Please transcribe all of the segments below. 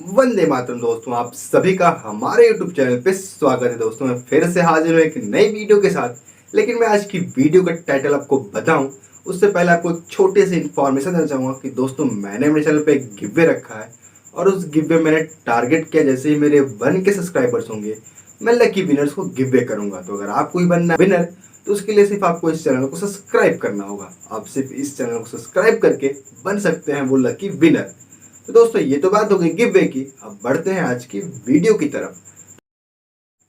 वंदे मातरम दोस्तों, आप सभी का हमारे YouTube चैनल पे स्वागत है। दोस्तों मैं फिर से हाजिर हूँ एक नई वीडियो के साथ। लेकिन मैं आज की वीडियो का टाइटल आपको बताऊं उससे पहले आपको एक छोटे से इन्फॉर्मेशन देना चाहूँगा कि दोस्तों मैंने अपने चैनल पे एक गिव अवे रखा है और उस गिव अवे मैंने टारगेट किया जैसे ही मेरे 1K सब्सक्राइबर्स होंगे मैं लकी विनर्स को गिव अवे करूँगा। तो अगर आपको ही बनना विनर तो उसके लिए सिर्फ आपको इस चैनल को सब्सक्राइब करना होगा। आप सिर्फ इस चैनल को सब्सक्राइब करके बन सकते हैं वो लकी विनर। तो दोस्तों ये तो बात हो गई गिव अवे की। अब बढ़ते हैं आज की वीडियो की तरफ।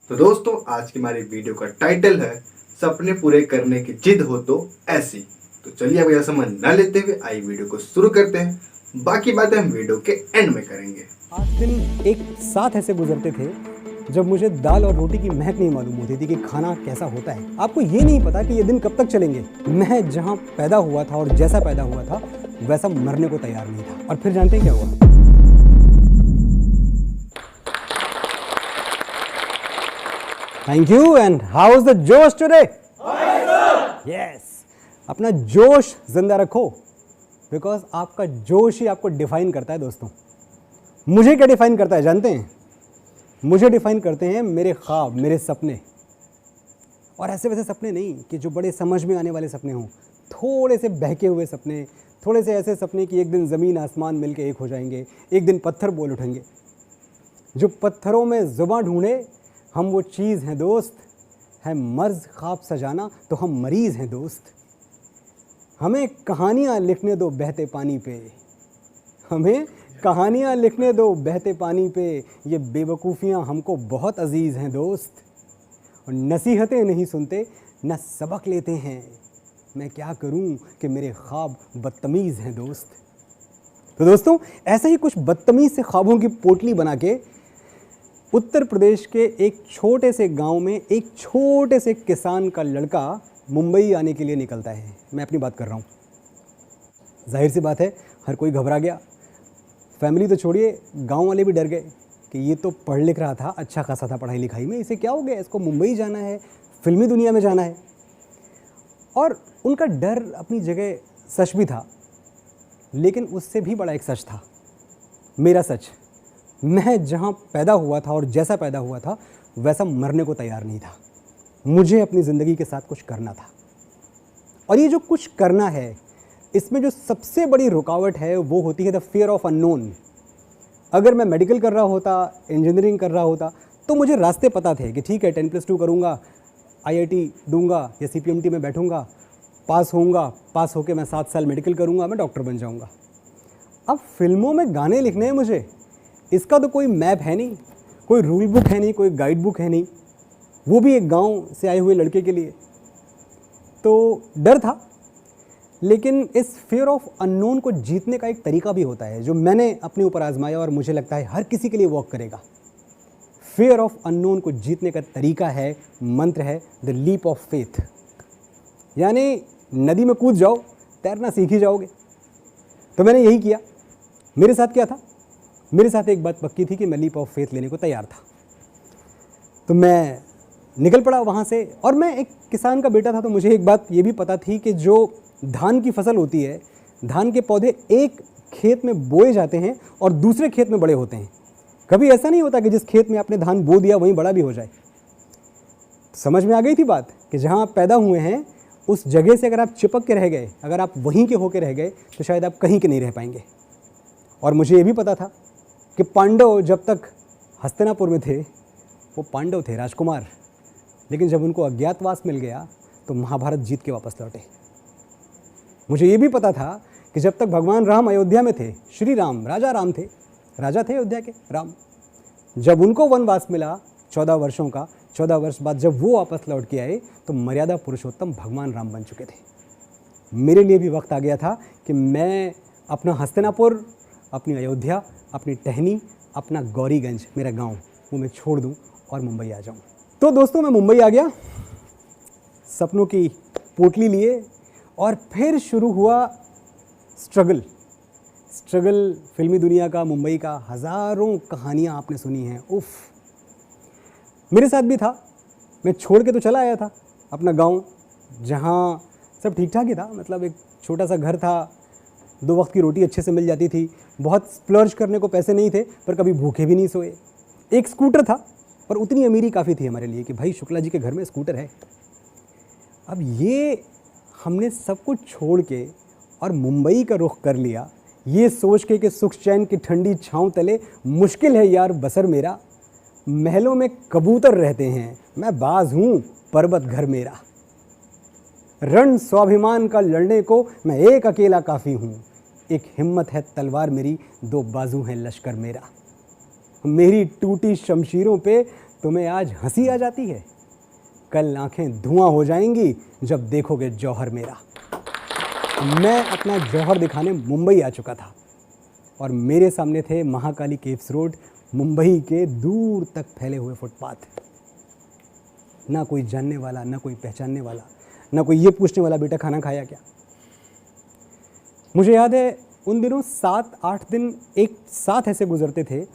तो दोस्तों आज की हमारी वीडियो का टाइटल है सपने पूरे करने की जिद हो तो ऐसी। तो चलिए अब यह समय न लेते हुए आई वीडियो को शुरू करते हैं। बाकी बातें हम वीडियो के एंड में करेंगे। 8 दिन एक साथ ऐसे गुजरते थे जब मुझे दाल और रोटी की महक नहीं मालूम होती थी कि खाना कैसा होता है। आपको ये नहीं पता कि ये दिन कब तक चलेंगे। मैं जहाँ पैदा हुआ था और जैसा पैदा हुआ था वैसा मरने को तैयार नहीं था। और फिर जानते हैं क्या हुआ? Thank you. And how is the जोश टुडे? यस, अपना जोश जिंदा रखो, बिकॉज आपका जोश ही आपको डिफाइन करता है। दोस्तों मुझे क्या डिफाइन करता है जानते हैं? मुझे डिफाइन करते हैं मेरे ख्वाब, मेरे सपने। और ऐसे वैसे सपने नहीं कि जो बड़े समझ में आने वाले सपने हों, थोड़े से बहके हुए सपने, थोड़े से ऐसे सपने कि एक दिन ज़मीन आसमान मिलके एक हो जाएंगे, एक दिन पत्थर बोल उठेंगे। जो पत्थरों में ज़ुबां ढूंढे हम वो चीज़ हैं दोस्त, है मर्ज़ ख्वाब सजाना तो हम मरीज़ हैं दोस्त। हमें कहानियाँ लिखने दो बहते पानी पे, हमें कहानियाँ लिखने दो बहते पानी पे। ये बेवकूफ़ियाँ हमको बहुत अजीज़ हैं दोस्त, और नसीहतें नहीं सुनते न सबक लेते हैं। मैं क्या करूं कि मेरे ख्वाब बदतमीज़ हैं दोस्त। तो दोस्तों ऐसे ही कुछ बदतमीज़ से ख्वाबों की पोटली बना के उत्तर प्रदेश के एक छोटे से गांव में एक छोटे से किसान का लड़का मुंबई आने के लिए निकलता है। मैं अपनी बात कर रहा हूँ। जाहिर सी बात है हर कोई घबरा गया। फैमिली तो छोड़िए, गांव वाले भी डर गए कि ये तो पढ़ लिख रहा था, अच्छा खासा था पढ़ाई लिखाई में, इसे क्या हो गया, इसको मुंबई जाना है, फिल्मी दुनिया में जाना है। और उनका डर अपनी जगह सच भी था, लेकिन उससे भी बड़ा एक सच था, मेरा सच। मैं जहाँ पैदा हुआ था और जैसा पैदा हुआ था वैसा मरने को तैयार नहीं था। मुझे अपनी ज़िंदगी के साथ कुछ करना था। और ये जो कुछ करना है, इसमें जो सबसे बड़ी रुकावट है वो होती है द फियर ऑफ अननोन। अगर मैं मेडिकल कर रहा होता, इंजीनियरिंग कर रहा होता, तो मुझे रास्ते पता थे कि ठीक है 10+2 करूँगा, IIT दूंगा या CPMT में बैठूंगा, पास होऊंगा, पास होकर मैं 7 साल मेडिकल करूँगा, मैं डॉक्टर बन जाऊँगा। अब फिल्मों में गाने लिखने हैं मुझे, इसका तो कोई मैप है नहीं, कोई रूल बुक है नहीं, कोई गाइड बुक है नहीं, वो भी एक गांव से आए हुए लड़के के लिए। तो डर था, लेकिन इस फियर ऑफ अननोन को जीतने का एक तरीका भी होता है जो मैंने अपने ऊपर आजमाया और मुझे लगता है हर किसी के लिए वर्क करेगा। फियर ऑफ अननोन को जीतने का तरीका है, मंत्र है द लीप ऑफ फेथ। यानी नदी में कूद जाओ, तैरना सीख ही जाओगे। तो मैंने यही किया। मेरे साथ क्या था? मेरे साथ एक बात पक्की थी कि मैं लीप ऑफ फेथ लेने को तैयार था। तो मैं निकल पड़ा वहाँ से। और मैं एक किसान का बेटा था, तो मुझे एक बात ये भी पता थी कि जो धान की फसल होती है, धान के पौधे एक खेत में बोए जाते हैं और दूसरे खेत में बड़े होते हैं। कभी ऐसा नहीं होता कि जिस खेत में आपने धान बो दिया वहीं बड़ा भी हो जाए। समझ में आ गई थी बात कि जहाँ आप पैदा हुए हैं उस जगह से अगर आप चिपक के रह गए, अगर आप वहीं के होके रह गए, तो शायद आप कहीं के नहीं रह पाएंगे। और मुझे ये भी पता था कि पांडव जब तक हस्तिनापुर में थे वो पांडव थे, राजकुमार, लेकिन जब उनको अज्ञातवास मिल गया तो महाभारत जीत के वापस लौटे। मुझे ये भी पता था कि जब तक भगवान राम अयोध्या में थे, श्री राम राजा राम थे, राजा थे अयोध्या के राम, जब उनको वनवास मिला 14 वर्षों का, 14 वर्ष बाद जब वो वापस लौट के आए तो मर्यादा पुरुषोत्तम भगवान राम बन चुके थे। मेरे लिए भी वक्त आ गया था कि मैं अपना हस्तिनापुर, अपनी अयोध्या, अपनी टहनी, अपना गौरीगंज मेरा गांव, वो मैं छोड़ दूं और मुंबई आ जाऊं। तो दोस्तों मैं मुंबई आ गया, सपनों की पोटली लिए, और फिर शुरू हुआ स्ट्रगल। फिल्मी दुनिया का, मुंबई का। हज़ारों कहानियाँ आपने सुनी हैं, उफ़, मेरे साथ भी था। मैं छोड़ के तो चला आया था अपना गांव, जहाँ सब ठीक ठाक ही था। मतलब एक छोटा सा घर था, 2 वक्त की रोटी अच्छे से मिल जाती थी, बहुत स्प्लर्ज करने को पैसे नहीं थे, पर कभी भूखे भी नहीं सोए। एक स्कूटर था, पर उतनी अमीरी काफ़ी थी हमारे लिए कि भाई शुक्ला जी के घर में स्कूटर है। अब ये हमने सब कुछ छोड़ के और मुंबई का रुख कर लिया, ये सोच के कि सुख चैन की ठंडी छाँव तले मुश्किल है यार बसर मेरा। महलों में कबूतर रहते हैं, मैं बाज हूँ पर्वत घर मेरा। रण स्वाभिमान का लड़ने को मैं एक अकेला काफ़ी हूँ, एक हिम्मत है तलवार मेरी, दो बाजू हैं लश्कर मेरा। मेरी टूटी शमशीरों पे तुम्हें आज हंसी आ जाती है, कल आंखें धुआं हो जाएंगी जब देखोगे जौहर मेरा। मैं अपना जौहर दिखाने मुंबई आ चुका था और मेरे सामने थे महाकाली केव्स रोड, मुंबई के दूर तक फैले हुए फुटपाथ। ना कोई जानने वाला, ना कोई पहचानने वाला, ना कोई ये पूछने वाला बेटा खाना खाया क्या। मुझे याद है उन दिनों 7-8 दिन एक साथ ऐसे गुजरते थे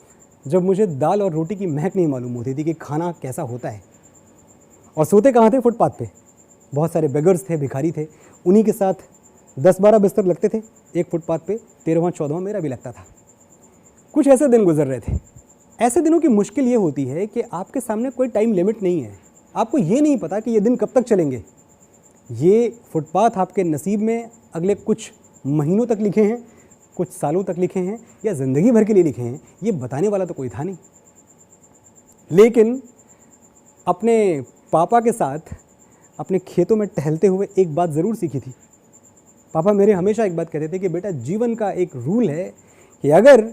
जब मुझे दाल और रोटी की महक नहीं मालूम होती थी कि खाना कैसा होता है। और सोते कहाँ थे? फुटपाथ पे। बहुत सारे बेगर्स थे, भिखारी थे, उन्हीं के साथ 10-12 बिस्तर लगते थे एक फुटपाथ पे। 13वां 14वां मेरा भी लगता था। कुछ ऐसे दिन गुजर रहे थे। ऐसे दिनों की मुश्किल ये होती है कि आपके सामने कोई टाइम लिमिट नहीं है, आपको ये नहीं पता कि ये दिन कब तक चलेंगे। ये फुटपाथ आपके नसीब में अगले कुछ महीनों तक लिखे हैं, कुछ सालों तक लिखे हैं, या ज़िंदगी भर के लिए लिखे हैं, ये बताने वाला तो कोई था नहीं। लेकिन अपने पापा के साथ अपने खेतों में टहलते हुए एक बात ज़रूर सीखी थी। पापा मेरे हमेशा एक बात कहते थे कि बेटा जीवन का एक रूल है कि अगर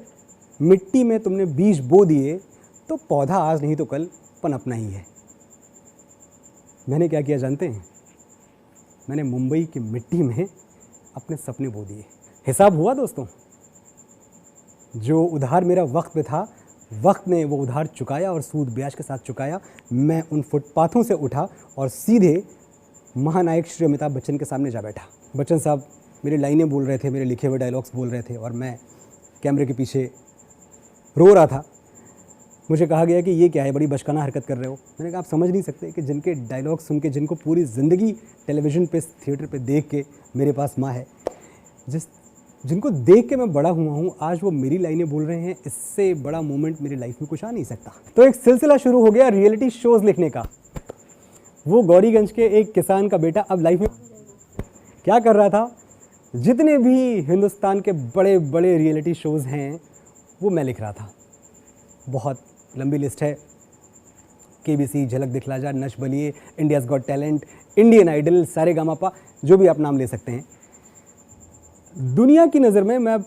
मिट्टी में तुमने बीज बो दिए तो पौधा आज नहीं तो कल पनपना ही है। मैंने क्या किया जानते हैं? मैंने मुंबई की मिट्टी में अपने सपने बो दिए। हिसाब हुआ दोस्तों, जो उधार मेरा वक्त पे था, वक्त ने वो उधार चुकाया और सूद ब्याज के साथ चुकाया। मैं उन फुटपाथों से उठा और सीधे महानायक श्री अमिताभ बच्चन के सामने जा बैठा। बच्चन साहब मेरी लाइनें बोल रहे थे, मेरे लिखे हुए डायलॉग्स बोल रहे थे और मैं कैमरे के पीछे रो रहा था। मुझे कहा गया कि ये क्या है, बड़ी बचकाना हरकत कर रहे हो। मैंने कहा आप समझ नहीं सकते कि जिनके डायलॉग सुन के, जिनको पूरी ज़िंदगी टेलीविज़न पे, थिएटर पे देख के मेरे पास माँ है, जिनको देख के मैं बड़ा हुआ हूँ, आज वो मेरी लाइनें बोल रहे हैं। इससे बड़ा मोमेंट मेरी लाइफ में कुछ आ नहीं सकता। तो एक सिलसिला शुरू हो गया रियलिटी शोज़ लिखने का। वो गौरीगंज के एक किसान का बेटा अब लाइफ में क्या कर रहा था? जितने भी हिंदुस्तान के बड़े बड़े रियलिटी शोज़ हैं वो मैं लिख रहा था। बहुत लंबी लिस्ट है। KBC, Jhalak Dikhla Jaa, Nach Baliye, India's got talent, Indian idol, Saregamapa, जो भी आप नाम ले सकते हैं। दुनिया की नज़र में मैं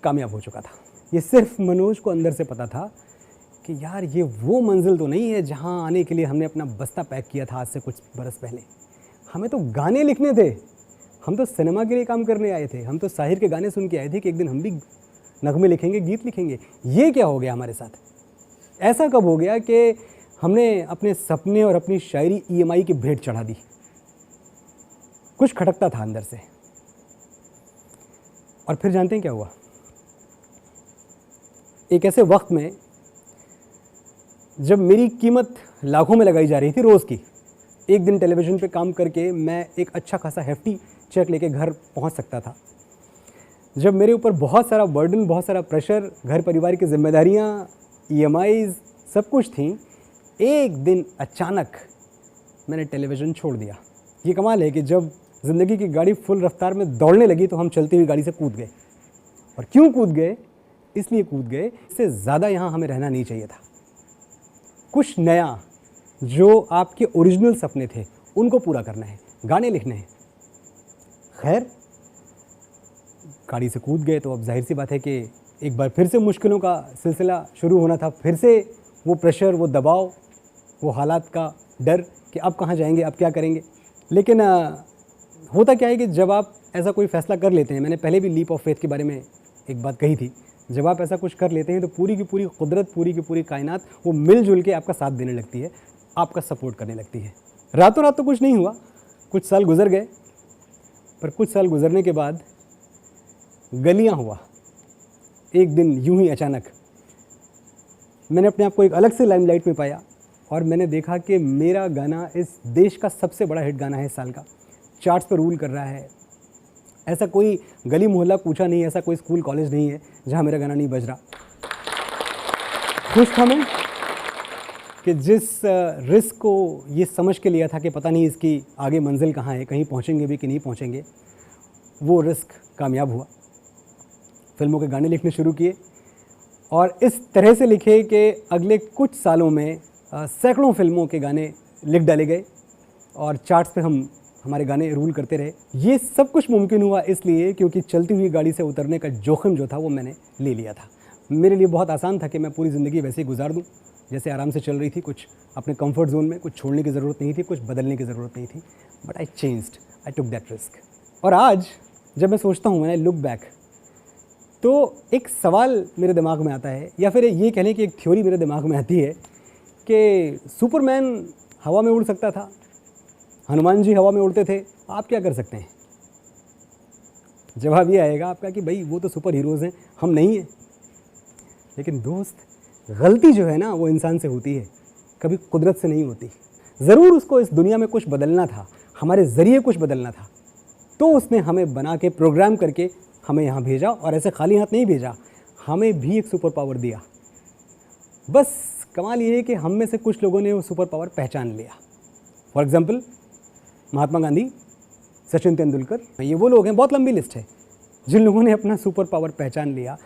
कामयाब हो चुका था। ये सिर्फ मनोज को अंदर से पता था कि यार ये वो मंजिल तो नहीं है जहाँ आने के लिए हमने अपना बस्ता पैक किया था आज से कुछ बरस पहले। हमें तो गाने लिखने थे, हम तो सिनेमा के लिए काम करने आए थे, हम तो साहिर के गाने सुन के आए थे कि एक दिन हम भी नगमे लिखेंगे, गीत लिखेंगे। ये क्या हो गया हमारे साथ? ऐसा कब हो गया कि हमने अपने सपने और अपनी शायरी EMI की भेंट चढ़ा दी? कुछ खटकता था अंदर से। और फिर जानते हैं क्या हुआ? एक ऐसे वक्त में जब मेरी कीमत लाखों में लगाई जा रही थी रोज़ की, एक दिन टेलीविज़न पे काम करके मैं एक अच्छा खासा हेफ्टी चेक लेके घर पहुंच सकता था। जब मेरे ऊपर बहुत सारा बर्डन, बहुत सारा प्रेशर, घर परिवार की जिम्मेदारियां, EMIs सब कुछ थी, एक दिन अचानक मैंने टेलीविज़न छोड़ दिया। ये कमाल है कि जब ज़िंदगी की गाड़ी फुल रफ्तार में दौड़ने लगी तो हम चलती हुई गाड़ी से कूद गए। और क्यों कूद गए? इसलिए कूद गए, इससे ज़्यादा यहाँ हमें रहना नहीं चाहिए था। कुछ नया, जो आपके ओरिजिनल सपने थे उनको पूरा करना है, गाने लिखने हैं। खैर, गाड़ी से कूद गए तो अब जाहिर सी बात है कि एक बार फिर से मुश्किलों का सिलसिला शुरू होना था। फिर से वो प्रेशर, वो दबाव, वो हालात का डर कि अब कहाँ जाएंगे, अब क्या करेंगे। लेकिन होता क्या है कि जब आप ऐसा कोई फ़ैसला कर लेते हैं, मैंने पहले भी लीप ऑफ फेथ के बारे में एक बात कही थी, जब आप ऐसा कुछ कर लेते हैं तो पूरी की पूरी कुदरत, पूरी की पूरी कायनात वो मिलजुल के आपका साथ देने लगती है, आपका सपोर्ट करने लगती है। रातों रात तो कुछ नहीं हुआ, कुछ साल गुजर गए, पर कुछ साल गुजरने के बाद गलियां हुआ। एक दिन यूं ही अचानक मैंने अपने आप को एक अलग से लाइमलाइट में पाया और मैंने देखा कि मेरा गाना इस देश का सबसे बड़ा हिट गाना है इस साल का, चार्ट्स पर रूल कर रहा है, ऐसा कोई गली मोहल्ला कूचा नहीं है, ऐसा कोई स्कूल कॉलेज नहीं है जहाँ मेरा गाना नहीं बज रहा। खुश था मैं कि जिस रिस्क को ये समझ के लिया था कि पता नहीं इसकी आगे मंजिल कहाँ है, कहीं पहुँचेंगे भी कि नहीं पहुँचेंगे, वो रिस्क कामयाब हुआ। फिल्मों के गाने लिखने शुरू किए और इस तरह से लिखे कि अगले कुछ सालों में सैकड़ों फिल्मों के गाने लिख डाले गए और चार्ट्स पे हमारे गाने रूल करते रहे। ये सब कुछ मुमकिन हुआ इसलिए क्योंकि चलती हुई गाड़ी से उतरने का जोखिम जो था वो मैंने ले लिया था। मेरे लिए बहुत आसान था कि मैं पूरी ज़िंदगी वैसे ही गुजार दूँ जैसे आराम से चल रही थी, कुछ अपने कंफर्ट जोन में, कुछ छोड़ने की ज़रूरत नहीं थी, कुछ बदलने की ज़रूरत नहीं थी। But I changed, I took that risk. और आज जब मैं सोचता हूँ, मैंने लुक बैक, तो एक सवाल मेरे दिमाग में आता है, या फिर ये कह लें कि एक थ्योरी मेरे दिमाग में आती है कि सुपरमैन हवा में उड़ सकता था, हनुमान जी हवा में उड़ते थे, आप क्या कर सकते हैं? जवाब ये आएगा आपका कि भाई वो तो सुपर हीरोज़ हैं, हम नहीं हैं। लेकिन दोस्त, गलती जो है ना वो इंसान से होती है, कभी कुदरत से नहीं होती। ज़रूर उसको इस दुनिया में कुछ बदलना था, हमारे ज़रिए कुछ बदलना था, तो उसने हमें बना के प्रोग्राम करके हमें यहाँ भेजा, और ऐसे खाली हाथ नहीं भेजा, हमें भी एक सुपर पावर दिया। बस कमाल ये है कि हम में से कुछ लोगों ने वो सुपर पावर पहचान लिया। फॉर एग्ज़ाम्पल महात्मा गांधी, सचिन तेंदुलकर, ये वो लोग हैं, बहुत लंबी लिस्ट है जिन लोगों ने अपना सुपर पावर पहचान लिया।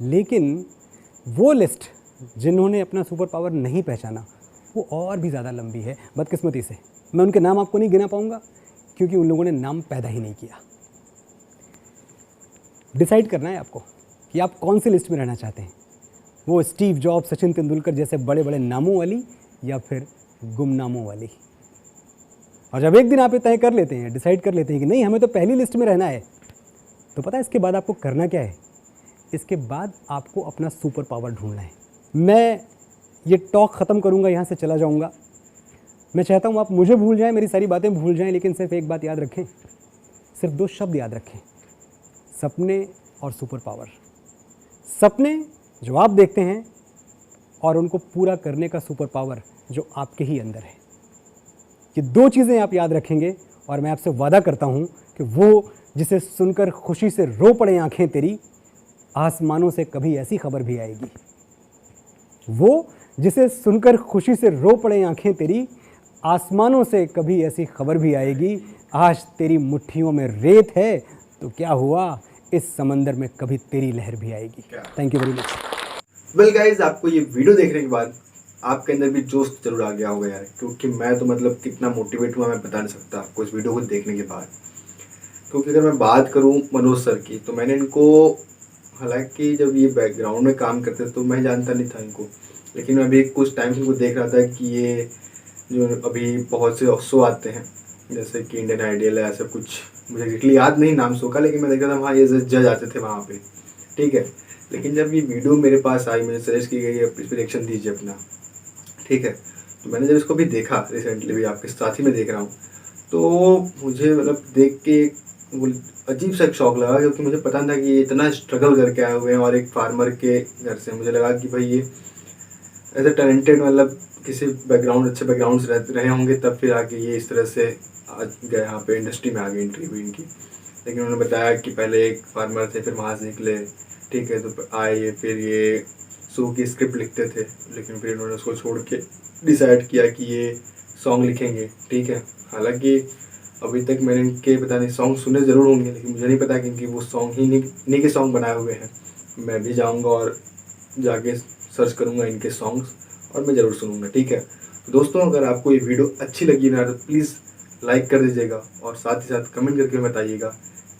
लेकिन वो लिस्ट जिन्होंने अपना सुपर पावर नहीं पहचाना वो और भी ज़्यादा लंबी है, बदकिस्मती से। मैं उनके नाम आपको नहीं गिना पाऊँगा क्योंकि उन लोगों ने नाम पैदा ही नहीं किया। डिसाइड करना है आपको कि आप कौन सी लिस्ट में रहना चाहते हैं, वो स्टीव जॉब्स, सचिन तेंदुलकर जैसे बड़े बड़े नामों वाली, या फिर गुमनामों वाली। और जब एक दिन आप ये तय कर लेते हैं, डिसाइड कर लेते हैं कि नहीं हमें तो पहली लिस्ट में रहना है, तो पता है इसके बाद आपको करना क्या है? इसके बाद आपको अपना सुपर पावर ढूंढना है। मैं ये टॉक ख़त्म करूँगा, यहाँ से चला जाऊँगा। मैं चाहता हूँ आप मुझे भूल जाएं, मेरी सारी बातें भूल जाएं, लेकिन सिर्फ एक बात याद रखें, सिर्फ 2 शब्द याद रखें, सपने और सुपर पावर। सपने जो आप देखते हैं और उनको पूरा करने का सुपर पावर जो आपके ही अंदर है। ये 2 चीज़ें आप याद रखेंगे और मैं आपसे वादा करता हूँ कि वो जिसे सुनकर खुशी से रो पड़े आंखें तेरी, आसमानों से कभी ऐसी खबर भी आएगी। वो जिसे सुनकर खुशी से रो पड़े आंखें तेरी, आसमानों से कभी ऐसी खबर भी आएगी। आज तेरी मुट्ठियों में रेत है तो क्या हुआ, इस समंदर में कभी तेरी लहर भी आएगी। Thank you very much. Well guys, आपको ये वीडियो देखने के बाद आपके अंदर भी जोश जरूर आ गया होगा यार, क्योंकि मैं तो मतलब कितना मोटिवेट हुआ मैं बता नहीं सकता आपको इस वीडियो को देखने के बाद। क्योंकि अगर मैं बात करूं मनोज सर की, तो मैंने इनको, हालांकि जब ये बैकग्राउंड में काम करते तो मैं जानता नहीं था इनको, लेकिन मैं अभी कुछ टाइम से इनको देख रहा था कि ये जो अभी बहुत से शो आते हैं जैसे कि इंडियन आइडियल है, ऐसा कुछ मुझे एग्जैक्टली याद नहीं नाम शो का, लेकिन मैं देख रहा था वहाँ ये जज आते थे वहाँ पे, ठीक है। लेकिन जब ये वीडियो मेरे पास आई, मुझे सजेस्ट की गई इस पर रिएक्शन दीजिए अपना, ठीक है। तो मैंने जब इसको भी देखा, रिसेंटली भी आपके साथ ही में देख रहा हूँ, तो मुझे मतलब देख के वो अजीब सा शौक लगा, क्योंकि मुझे पता था कि ये इतना स्ट्रगल करके आए हुए हैं और एक फार्मर के घर से। मुझे लगा कि भाई ये ऐसे टैलेंटेड, मतलब किसी बैकग्राउंड, अच्छे बैकग्राउंड से रहे होंगे, तब फिर आके ये इस तरह से आ गए यहाँ पे, इंडस्ट्री में आ गई एंट्री हुई इनकी। लेकिन उन्होंने बताया कि पहले एक फार्मर थे, फिर वहाँ से निकले, ठीक है, तो आए, फिर ये शो की स्क्रिप्ट लिखते थे, लेकिन फिर इन्होंने उसको छोड़ के डिसाइड किया कि ये सॉन्ग लिखेंगे, ठीक है। हालांकि अभी तक मैंने इनके पता नहीं सॉन्ग सुने ज़रूर होंगे, लेकिन मुझे नहीं पता कि इनकी वो सॉन्ग ही इन्हीं के सॉन्ग बनाए हुए हैं। मैं भी जाऊँगा और जाके सर्च करूँगा इनके सॉन्ग्स और मैं ज़रूर सुनूँगा, ठीक है। तो दोस्तों, अगर आपको ये वीडियो अच्छी लगी ना, तो प्लीज़ लाइक कर दीजिएगा और साथ ही साथ कमेंट करके बताइएगा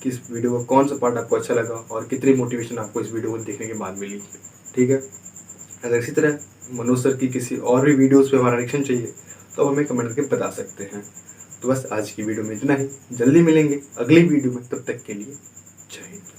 कि इस वीडियो का कौन सा पार्ट आपको अच्छा लगा और कितनी मोटिवेशन आपको इस वीडियो को देखने के बाद मिली, ठीक है। अगर इसी तरह मनोज सर की किसी और भी वीडियोस पे हमारा रिएक्शन चाहिए तो आप हमें कमेंट करके बता सकते हैं। तो बस आज की वीडियो में इतना ही, जल्दी मिलेंगे अगली वीडियो में, तब तक के लिए जय हिंद।